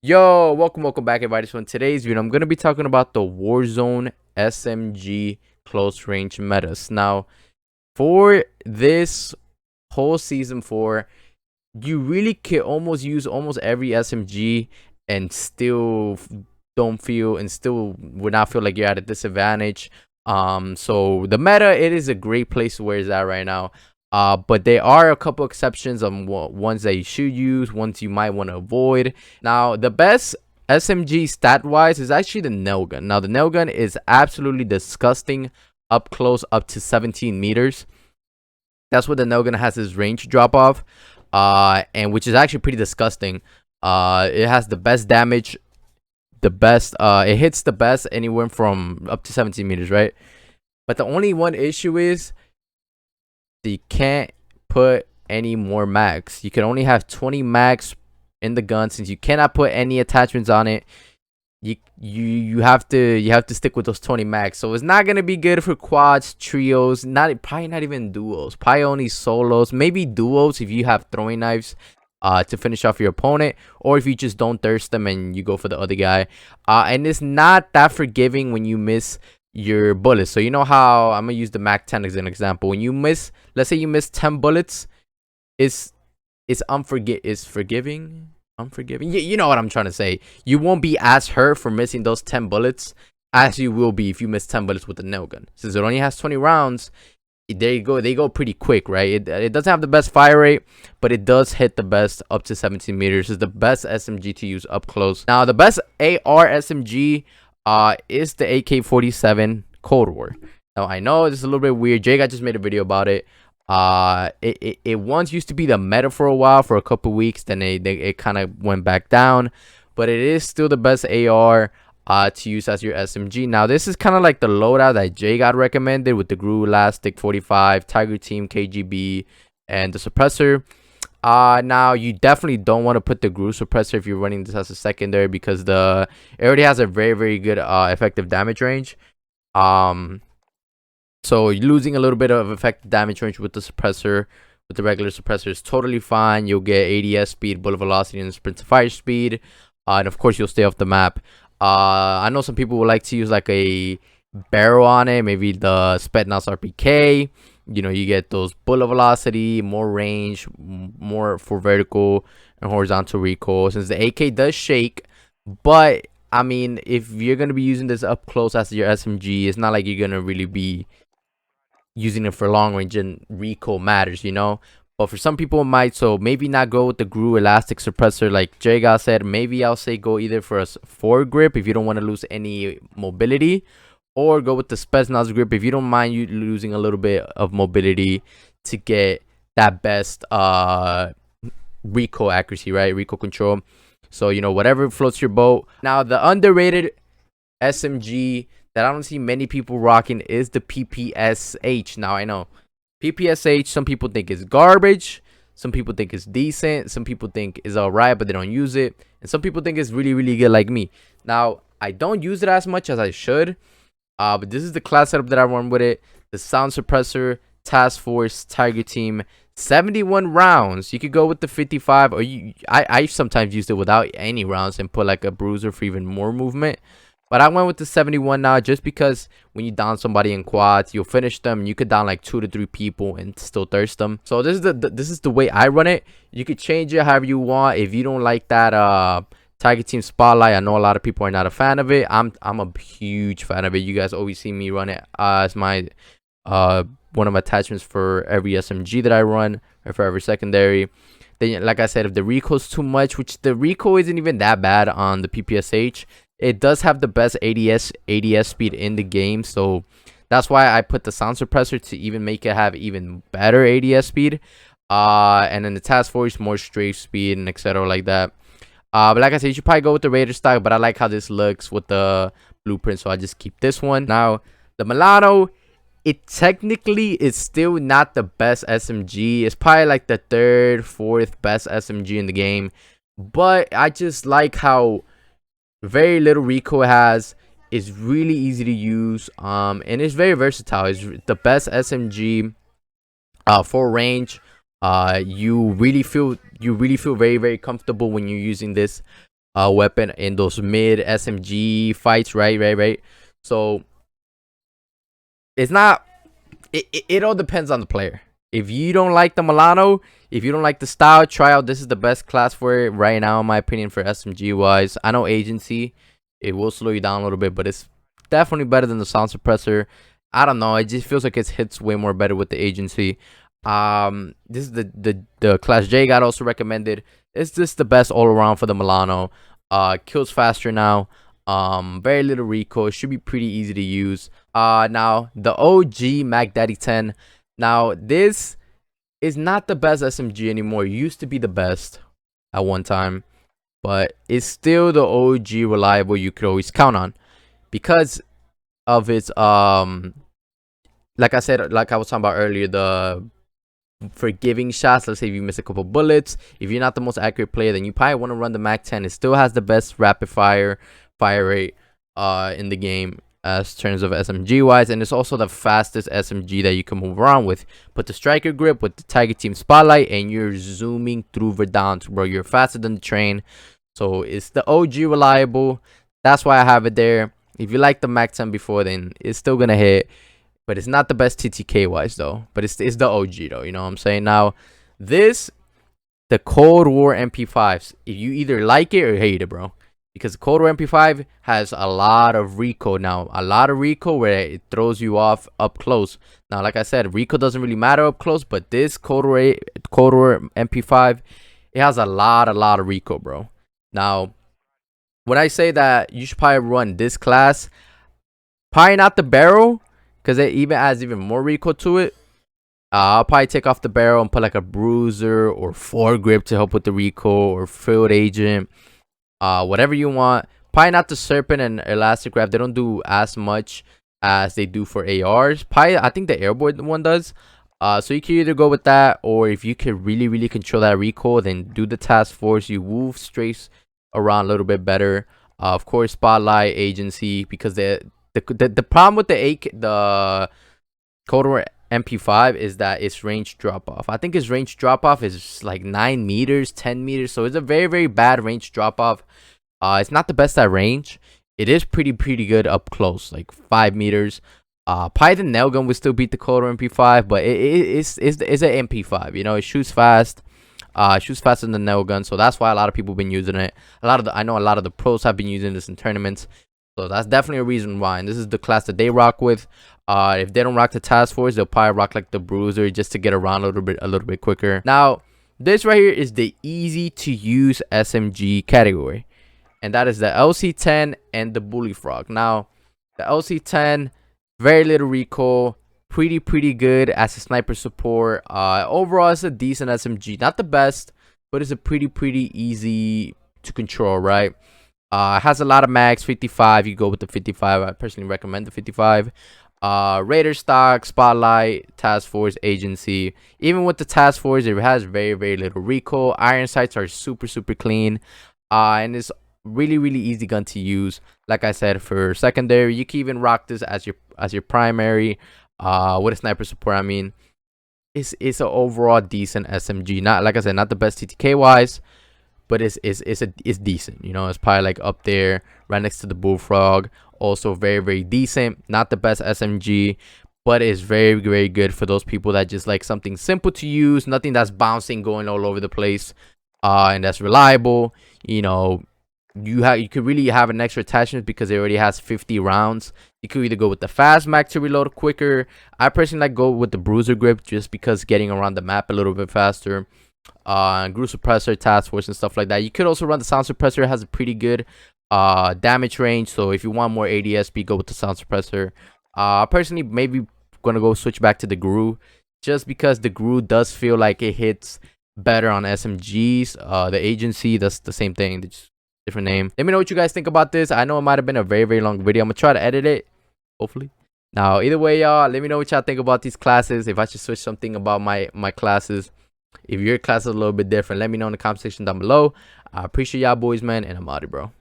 Yo, welcome back everybody. So in today's video, I'm going to be talking about the Warzone SMG close range metas. Now, for this whole season 4, you really can almost use almost every SMG and still would not feel like you're at a disadvantage. So the meta, it is a great place where it's at right now. But there are a couple exceptions on ones that you should use, ones you might want to avoid. Now, the best SMG stat-wise is actually the Nailgun. Now, the Nailgun is absolutely disgusting up close, up to 17 meters. That's what the Nailgun has his range drop off, and which is actually pretty disgusting. It has the best damage, it hits the best anywhere from up to 17 meters, right? But the only one issue is you can't put any more mags. You can only have 20 mags in the gun. Since you cannot put any attachments on it, you have to stick with those 20 mags. So it's not gonna be good for quads, trios, probably not even duos, probably only solos, maybe duos if you have throwing knives to finish off your opponent, or if you just don't thirst them and you go for the other guy. And it's not that forgiving when you miss your bullets. So you know how I'm gonna use the Mac 10 as an example. When you miss, let's say you miss 10 bullets, it's forgiving. You know what I'm trying to say. You won't be as hurt for missing those 10 bullets as you will be if you miss 10 bullets with the Nailgun. Since it only has 20 rounds, they go pretty quick, right? It doesn't have the best fire rate, but it does hit the best up to 17 meters. It's the best SMG to use up close. Now, the best AR SMG is the AK47 Cold War. Now, I know this is a little bit weird. Jake, I just made a video about it. It once used to be the meta for a while, for a couple weeks, then it kind of went back down, but it is still the best AR to use as your SMG. Now, this is kind of like the loadout that Jay got recommended with the Gru Elastic 45, Tiger Team KGB, and the suppressor. Now you definitely don't want to put the Gru suppressor if you're running this as a secondary, because it already has a very good effective damage range. So losing a little bit of effective damage range with the suppressor, with the regular suppressor, is totally fine. You'll get ADS speed, bullet velocity, and sprint to fire speed, and of course you'll stay off the map. I know some people would like to use like a barrel on it, maybe the Spetsnaz RPK. You know, you get those bullet velocity, more range, more for vertical and horizontal recoil, since the AK does shake. But I mean, if you're gonna be using this up close as your SMG, it's not like you're gonna really be using it for long range, and recoil matters, you know. But for some people it might, so maybe not go with the Gru Elastic suppressor like Jaga said. Maybe I'll say go either for a foregrip if you don't want to lose any mobility, or go with the Spetsnaz grip if you don't mind you losing a little bit of mobility to get that best recoil accuracy, right? Recoil control. So, you know, whatever floats your boat. Now, the underrated SMG that I don't see many people rocking is the PPSH. Now, I know PPSH, some people think is garbage, some people think it's decent, some people think is alright but they don't use it, and some people think it's really good like me. Now, I don't use it as much as I should, but this is the class setup that I run with it. The sound suppressor, task force, Tiger Team, 71 rounds. You could go with the 55, or I sometimes used it without any rounds and put like a bruiser for even more movement. But I went with the 71 now, just because when you down somebody in quads, you'll finish them. You could down like 2 to 3 people and still thirst them. So this is the way I run it. You could change it however you want. If you don't like that Tiger Team Spotlight, I know a lot of people are not a fan of it. I'm a huge fan of it. You guys always see me run it as my one of my attachments for every SMG that I run, or for every secondary. Then, like I said, if the recoil's too much, which the recoil isn't even that bad on the PPSH, it does have the best ADS speed in the game, so that's why I put the sound suppressor to even make it have even better ADS speed. And then the task force, more strafe speed, and etc. like that. But like I said, you should probably go with the Raider style, but I like how this looks with the blueprint, so I just keep this one. Now, the Milano, it technically is still not the best SMG. It's probably like the 3rd, 4th best SMG in the game, but I just like how very little recoil it has. Is really easy to use, and it's very versatile. It's the best SMG for range. You really feel very comfortable when you're using this weapon in those mid SMG fights, right. So it's not, it all depends on the player. If you don't like the Milano, if you don't like the style, try out, this is the best class for it right now in my opinion for SMG wise. I know agency, it will slow you down a little bit, but it's definitely better than the sound suppressor. I don't know, it just feels like it hits way more better with the agency. This is the class J got also recommended. It's just the best all around for the Milano. Kills faster now. Very little recoil, should be pretty easy to use. Now the OG Mac Daddy 10. Now this is not the best SMG anymore. It used to be the best at one time, but it's still the OG reliable you could always count on because of its like I said, like I was talking about earlier, the forgiving shots. Let's say if you miss a couple bullets, if you're not the most accurate player, then you probably want to run the Mac 10. It still has the best rapid fire rate in the game as terms of SMG wise, and it's also the fastest SMG that you can move around with. Put the striker grip with the Tiger Team spotlight and you're zooming through Verdant, bro. You're faster than the train. So it's the OG reliable. That's why I have it there. If you like the Mac 10 before, then it's still gonna hit, but it's not the best TTK wise though. But it's the OG though, you know what I'm saying? Now this, the Cold War MP5s, if you either like it or hate it, bro, because the Cold War MP5 has a lot of recoil now, a lot of recoil where it throws you off up close. Now like I said, recoil doesn't really matter up close, but this Cold War MP5, it has a lot of recoil, bro. Now when I say that you should probably run this class, probably not the barrel, because it even adds even more recoil to it. I'll probably take off the barrel and put like a bruiser or foregrip to help with the recoil, or field agent, whatever you want. Probably not the serpent and elastic wrap. They don't do as much as they do for ARs. Probably I think the airborne one does. So you can either go with that, or if you can really control that recoil, then do the task force. You move straight around a little bit better. Of course, spotlight, agency, because the problem with the Cold War MP5 is that its range drop off. I think its range drop off is like 9 meters, 10 meters. So it's a very bad range drop off. It's not the best at range. It is pretty good up close, like 5 meters. Probably the Nailgun would still beat the Cold War MP5, but it's an MP5. You know, it shoots fast. Shoots faster than the Nailgun, so that's why a lot of people have been using it. I know a lot of the pros have been using this in tournaments, so that's definitely a reason why. And this is the class that they rock with. If they don't rock the task force, they'll probably rock like the bruiser just to get around a little bit quicker. Now this right here is the easy to use SMG category, and that is the LC10 and the Bullfrog. Now the LC10, very little recoil, pretty good as a sniper support. Overall it's a decent SMG, not the best, but it's a pretty easy to control, right? Has a lot of mags, 55. You go with the 55. I personally recommend the 55. Raider stock, spotlight, task force, agency. Even with the task force, it has very little recoil. Iron sights are super clean, and it's really easy gun to use. Like I said, for secondary, you can even rock this as your primary. With a sniper support, I mean, it's an overall decent SMG. Not, like I said, not the best TTK wise, but it's decent. You know, it's probably like up there right next to the Bullfrog. Also very decent. Not the best SMG, but it's very good for those people that just like something simple to use, nothing that's bouncing, going all over the place, and that's reliable. You know, you could really have an extra attachment because it already has 50 rounds. You could either go with the fast mag to reload quicker. I personally like go with the bruiser grip just because getting around the map a little bit faster. Group suppressor, task force, and stuff like that. You could also run the sound suppressor. It has a pretty good damage range, so if you want more ADSP, go with the sound suppressor. Personally, maybe gonna go switch back to the GRU, just because the GRU does feel like it hits better on SMGs. The agency, that's the same thing, just different name. Let me know what you guys think about this. I know it might have been a very long video. I'm gonna try to edit it, hopefully. Now either way, y'all, let me know what y'all think about these classes, if I should switch something about my classes. If your class is a little bit different, let me know in the comment section down below. I appreciate y'all boys, man, and I'm out, bro.